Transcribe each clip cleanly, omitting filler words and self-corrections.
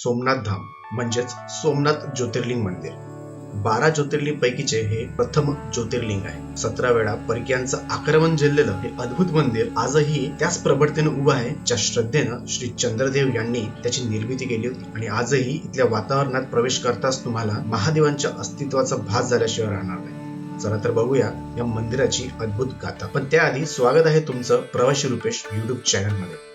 सोमनाथ धाम म्हणजेच सोमनाथ ज्योतिर्लिंग मंदिर 12 ज्योतिर्लिंगपैकीचे हे प्रथम ज्योतिर्लिंग आहे. 17 वेळा परकीयांचं आक्रमण झेललेलं हे अद्भुत मंदिर आजही त्याच प्रबळतेने उभं आहे ज्या श्रद्धेनं श्री चंद्रदेव यांनी त्याची निर्मिती केली होती. आणि आजही इथल्या वातावरणात प्रवेश करताच तुम्हाला महादेवांच्या अस्तित्वाचा भास झाल्याशिवाय राहणार नाही. चला तर बघूया या मंदिराची अद्भुत गाथा. पण त्याआधी स्वागत आहे तुमचं प्रवासी रुपेश युट्यूब चॅनल मध्ये.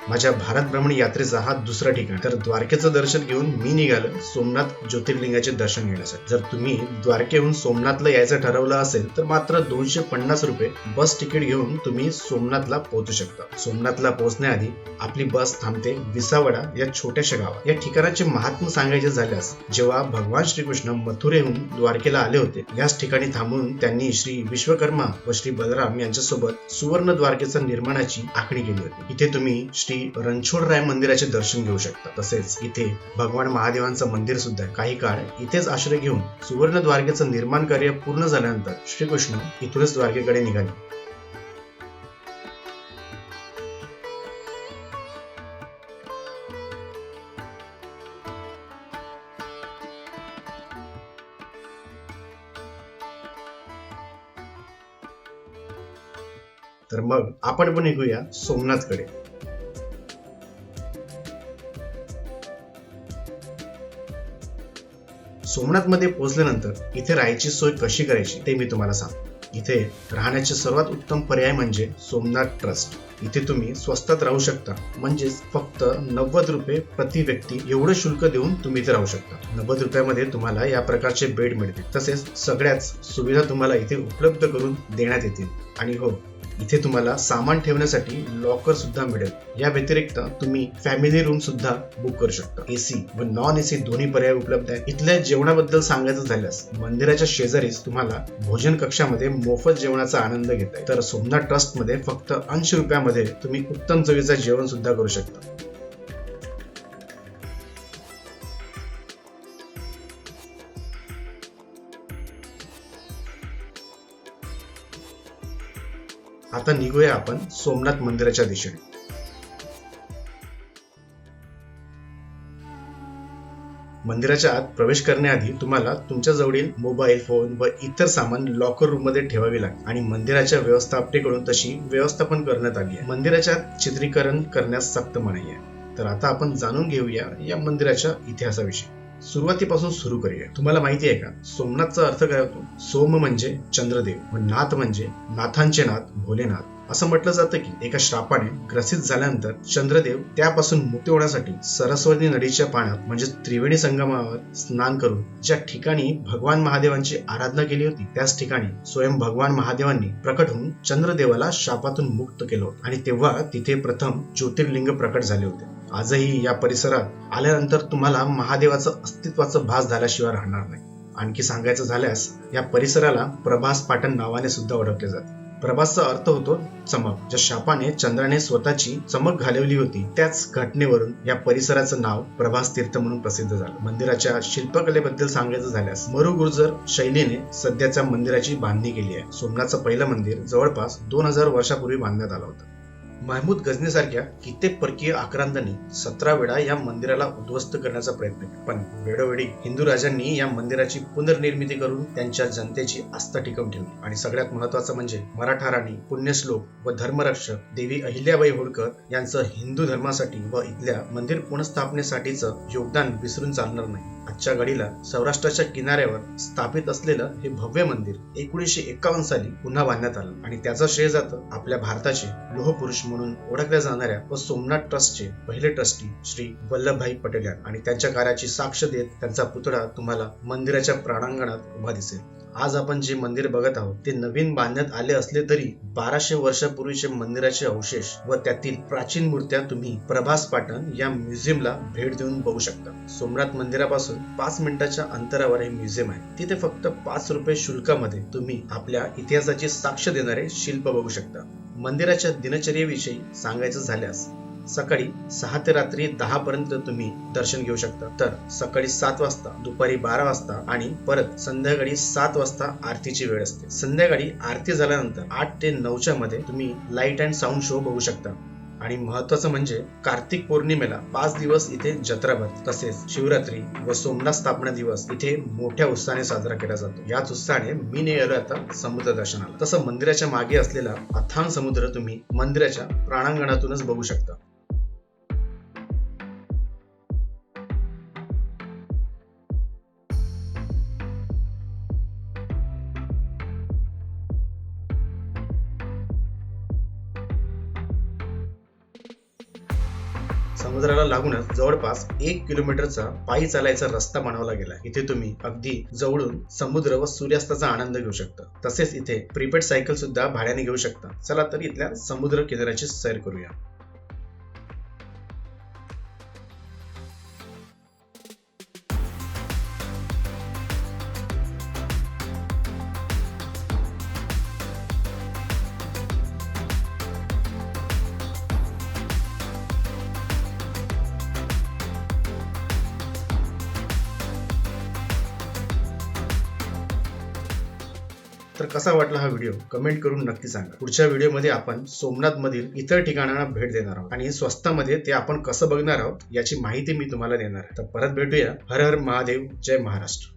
माझ्या भारत भ्रमण यात्रेचा हा दुसरा ठिकाण. तर द्वारकेचं दर्शन घेऊन मी निघालो सोमनाथ ज्योतिर्लिंगाचे दर्शन घेण्यासाठी. जर तुम्ही द्वारकेहून सोमनाथला यायचं ठरवलं असेल तर मात्र 250 रुपये बस तिकीट घेऊन तुम्ही सोमनाथला पोहोचू शकता. सोमनाथला पोहोचण्याआधी आपली बस थांबते विसावडा या छोट्याशा गावात. या ठिकाणाचे महात्म्य सांगायचे झाल्यास जेव्हा भगवान श्रीकृष्ण मथुरेहून द्वारकेला आले होते याच ठिकाणी थांबून त्यांनी श्री विश्वकर्मा व श्री बलराम यांच्यासोबत सुवर्ण द्वारकेच्या निर्माणाची आखणी केली होती. इथे तुम्ही श्री रणछोडराय मंदिराचे दर्शन घेऊ शकता. तसेच इथे भगवान महादेवांचं मंदिर सुद्धा. काही काळ इथेच आश्रय घेऊन सुवर्ण द्वारकेचं निर्माण कार्य पूर्ण झाल्यानंतर श्रीकृष्ण इथूनच द्वारकेकडे निघाले. तर मग आपण पण निघूया सोमनाथकडे. सोमनाथ मध्ये पोहोचल्यानंतर इथे राहायची सोय कशी करायची ते मी तुम्हाला सांगतो. इथे राहण्याचे सर्वात उत्तम पर्याय म्हणजे सोमनाथ ट्रस्ट. इथे तुम्ही स्वस्तात राहू शकता. म्हणजेच फक्त 90 रुपये प्रति व्यक्ती एवढं शुल्क देऊन तुम्ही इथे राहू शकता. 90 रुपयामध्ये तुम्हाला या प्रकारचे बेड मिळतील. तसेच सगळ्याच सुविधा तुम्हाला इथे उपलब्ध करून देण्यात येतील. आणि हो, इथे तुम्हाला सामान ठेवण्यासाठी लॉकर सुद्धा मिळेल. या व्यतिरिक्त तुम्ही फॅमिली रूम सुद्धा बुक करू शकता. एसी व नॉन एसी दोन्ही पर्याय उपलब्ध आहेत. इथल्या जेवणाबद्दल सांगायचं झाल्यास मंदिराच्या शेजारीच तुम्हाला भोजन कक्षामध्ये मोफत जेवणाचा आनंद घेता येईल. तर सोमनाथ ट्रस्ट मध्ये फक्त 80 रुपयामध्ये तुम्ही उत्तम चवीचं जेवण सुद्धा करू शकता. आता निघूया आपण सोमनाथ मंदिराच्या दिशेने. मंदिराच्या आत प्रवेश करण्याआधी तुम्हाला तुमच्या जवळील मोबाईल फोन व इतर सामान लॉकर रूम मध्ये ठेवावी लागेल. आणि मंदिराच्या व्यवस्थापनेकडून तशी व्यवस्थापन करण्यात आली आहे. मंदिराच्या चित्रीकरण करण्यास सक्त मनाई आहे. तर आता आपण जाणून घेऊया या मंदिराच्या इतिहासाविषयी. सुरुवातीपासून सुरू करूया. तुम्हाला माहिती आहे का सोमनाथचा अर्थ काय होतो? सोम म्हणजे चंद्रदेव व नाथ म्हणजे नाथांचे नाथ भोलेनाथ. असं म्हटलं जातं की एका श्रापाने ग्रसित झाल्यानंतर चंद्रदेव त्यापासून मुक्ती होण्यासाठी सरस्वती नदीच्या पाण्यात म्हणजे त्रिवेणी संगमावर स्नान करून ज्या ठिकाणी भगवान महादेवांची आराधना केली होती त्याच ठिकाणी स्वयं भगवान महादेवांनी प्रकट होऊन चंद्रदेवाला शापातून मुक्त केलं होतं. आणि तेव्हा तिथे प्रथम ज्योतिर्लिंग प्रकट झाले होते. आजही या परिसरात आल्यानंतर तुम्हाला महादेवाचं अस्तित्वाचं भास झाल्याशिवाय राहणार नाही. आणखी सांगायचं झाल्यास या परिसराला प्रभास पाटण नावाने सुद्धा ओळखले जाते. प्रभासचा अर्थ होतो चमक. ज्या शापाने चंद्राने स्वतःची चमक घालवली होती त्याच घटनेवरून या परिसराचं नाव प्रभास तीर्थ म्हणून प्रसिद्ध झालं. मंदिराच्या शिल्पकलेबद्दल सांगायचं झाल्यास मरु गुर्जर शैलीने सध्याच्या मंदिराची बांधणी केली आहे. सोमनाथचं पहिलं मंदिर जवळपास 2000 वर्षापूर्वी बांधण्यात आलं होतं. महमूद गझनीसारख्या कित्येक परकीय आक्रांतांनी 17 वेळा या मंदिराला उद्ध्वस्त करण्याचा प्रयत्न केला. पण वेळोवेळी हिंदू राजांनी या मंदिराची पुनर्निर्मिती करून त्यांच्या जनतेची आस्था टिकवून ठेवली. आणि सगळ्यात महत्वाचं म्हणजे मराठा राणी, पुण्यश्लोक व धर्मरक्षक देवी अहिल्याबाई होळकर यांचं हिंदू धर्मासाठी व इथल्या मंदिर पुनर्स्थापनेसाठीचं योगदान विसरून चालणार नाही. आजच्या घडीला सौराष्ट्राच्या किनाऱ्यावर स्थापित असलेलं हे भव्य मंदिर 1951 साली पुन्हा बांधण्यात आलं. आणि त्याचं श्रेय जातं आपल्या भारताचे लोहपुरुष म्हणून ओळखल्या जाणाऱ्या व सोमनाथ ट्रस्टचे पहिले ट्रस्टी श्री वल्लभभाई पटेल यांना. आणि त्यांच्या कार्याची साक्ष देत त्यांचा पुतळा तुम्हाला मंदिराच्या प्रांगणात उभा दिसेल. आज आपण जे मंदिर बघत आहोत ते नवीन बांधण्यात आले असले तरी 1200 वर्षापूर्वीचे मंदिराचे अवशेष व त्यातील प्राचीन मूर्त्या तुम्ही प्रभास पाटण या म्युझियमला भेट देऊन बघू शकता. सोमनाथ मंदिरापासून 5 मिनिटाच्या अंतरावर हे म्युझियम आहे. तिथे फक्त 5 रुपये शुल्कामध्ये तुम्ही आपल्या इतिहासाची साक्ष देणारे शिल्प बघू शकता. मंदिराच्या दिनचर्येविषयी सांगायचं झाल्यास सकाळी 6 ते रात्री 10 पर्यंत तुम्ही दर्शन घेऊ शकता. तर सकाळी 7 वाजता, दुपारी 12 वाजता आणि परत संध्याकाळी 7 वाजता आरतीची वेळ असते. संध्याकाळी आरती झाल्यानंतर 8 ते 9च्या मध्ये तुम्ही लाईट अँड साऊंड शो बघू शकता. आणि महत्वाचं म्हणजे कार्तिक पौर्णिमेला 5 दिवस इथे जत्रा भरते. तसेच शिवरात्री व सोमनाथ स्थापना दिवस इथे मोठ्या उत्साहाने साजरा केला जातो. याच उत्साहाने मी निघालो आता समुद्र दर्शनाला. तसं मंदिराच्या मागे असलेला अथांग समुद्र तुम्ही मंदिराच्या प्रांगणातूनच बघू शकता. समुद्राला लागूनच जवळपास 1 किलोमीटरचा पायी चालायचा रस्ता बनवला गेला. इथे तुम्ही अगदी जवळून समुद्र व सूर्यास्ताचा आनंद घेऊ शकता. तसेच इथे प्रीपेड सायकल सुद्धा भाड्याने घेऊ शकता. चला तर इथल्या समुद्र किनाऱ्याची सैर करूया. तर कसा वाटला हा व्हिडिओ कमेंट करून नक्की सांगा. पुढच्या व्हिडिओमध्ये आपण सोमनाथ मधील इतर ठिकाणांना भेट देणार आहोत आणि स्वस्तामध्ये ते आपण कसं बघणार आहोत याची माहिती मी तुम्हाला देणार आहे. तर परत भेटूया. हर हर महादेव, जय महाराष्ट्र.